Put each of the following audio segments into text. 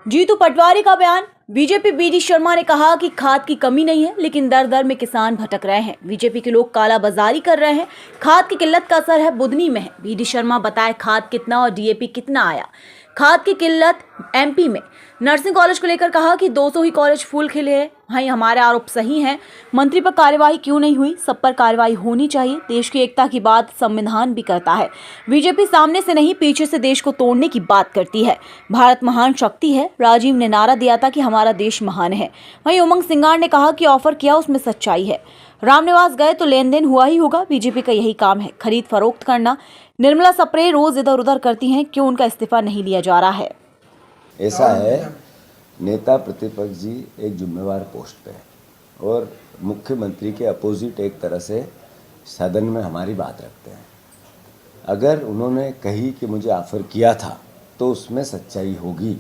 जीतू पटवारी का बयान। BJP BD Sharma ने कहा कि खाद की कमी नहीं है, लेकिन दर दर में किसान भटक रहे हैं। बीजेपी के लोग कालाबाजारी कर रहे हैं। खाद की किल्लत का असर है बुधनी में है। बीडी शर्मा बताए खाद कितना और डीएपी कितना आया। खाद की किल्लत एमपी में। नर्सिंग कॉलेज को लेकर कहा कि 200 ही कॉलेज फूल खिले हैं। भाई हमारे आरोप सही हैं। मंत्री पर कार्यवाही क्यों नहीं हुई? सब पर कार्यवाही होनी चाहिए। देश की एकता की बात संविधान भी करता है। बीजेपी सामने से नहीं पीछे से देश को तोड़ने की बात करती है। भारत महान शक्ति है। राजीव ने नारा दिया था कि हमारा देश महान है। वहीं उमंग सिंगार ने कहा कि ऑफर किया उसमें सच्चाई है। रामनिवास गए तो लेन देन हुआ ही होगा। बीजेपी का यही काम है, खरीद फरोख्त करना। निर्मला सप्रे रोज इधर उधर करती हैं, क्यों उनका इस्तीफा नहीं लिया जा रहा है? ऐसा है, नेता प्रतिपक्ष जी एक जिम्मेवार पोस्ट पे है और मुख्यमंत्री के अपोजिट एक तरह से सदन में हमारी बात रखते हैं। अगर उन्होंने कही कि मुझे ऑफर किया था तो उसमें सच्चाई होगी,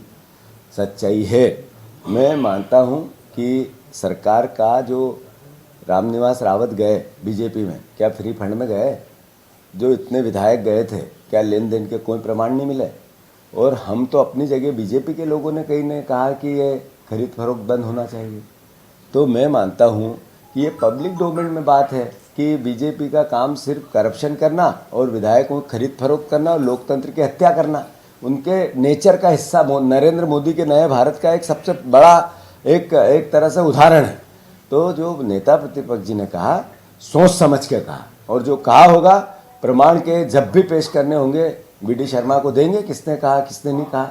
सच्चाई है। मैं मानता हूं कि सरकार का जो रामनिवास रावत गए बीजेपी में, क्या फ्री फंड में गए? जो इतने विधायक गए थे, क्या लेन देन के कोई प्रमाण नहीं मिले? और हम तो अपनी जगह, बीजेपी के लोगों ने कई ने कहा कि ये खरीद फरोख्त बंद होना चाहिए। तो मैं मानता हूँ कि ये पब्लिक डोमेन में बात है कि बीजेपी का काम सिर्फ करप्शन करना और विधायकों को खरीद फरोख्त करना और लोकतंत्र की हत्या करना, उनके नेचर का हिस्सा नरेंद्र मोदी के नए भारत का एक सबसे बड़ा एक तरह से उदाहरण है। तो जो नेता प्रतिपक्ष जी ने कहा, सोच समझ के कहा, और जो कहा होगा प्रमाण के जब भी पेश करने होंगे बीडी शर्मा को देंगे, किसने कहा किसने नहीं कहा।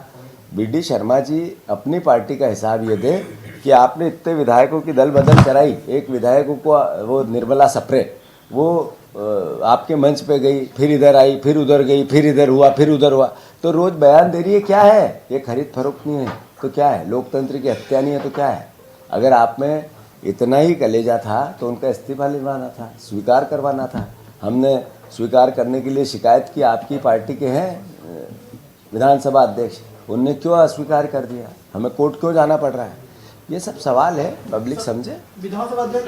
बीडी शर्मा जी अपनी पार्टी का हिसाब ये दे कि आपने इतने विधायकों की दल बदल कराई। एक विधायकों को वो निर्मला सप्रे, वो आपके मंच पे गई, फिर इधर आई, फिर उधर गई, फिर इधर हुआ, फिर उधर हुआ, तो रोज बयान दे रही है। क्या है ये? खरीद फरोख्त नहीं है तो क्या है? लोकतंत्र की हत्या नहीं है तो क्या है? अगर आप में इतना ही कलेजा था तो उनका इस्तीफा लिखवाना था, स्वीकार करवाना था। हमने स्वीकार करने के लिए शिकायत की, आपकी पार्टी के हैं विधानसभा अध्यक्ष, उनने क्यों अस्वीकार कर दिया? हमें कोर्ट क्यों जाना पड़ रहा है? ये सब सवाल है, पब्लिक समझे। विधानसभा अध्यक्ष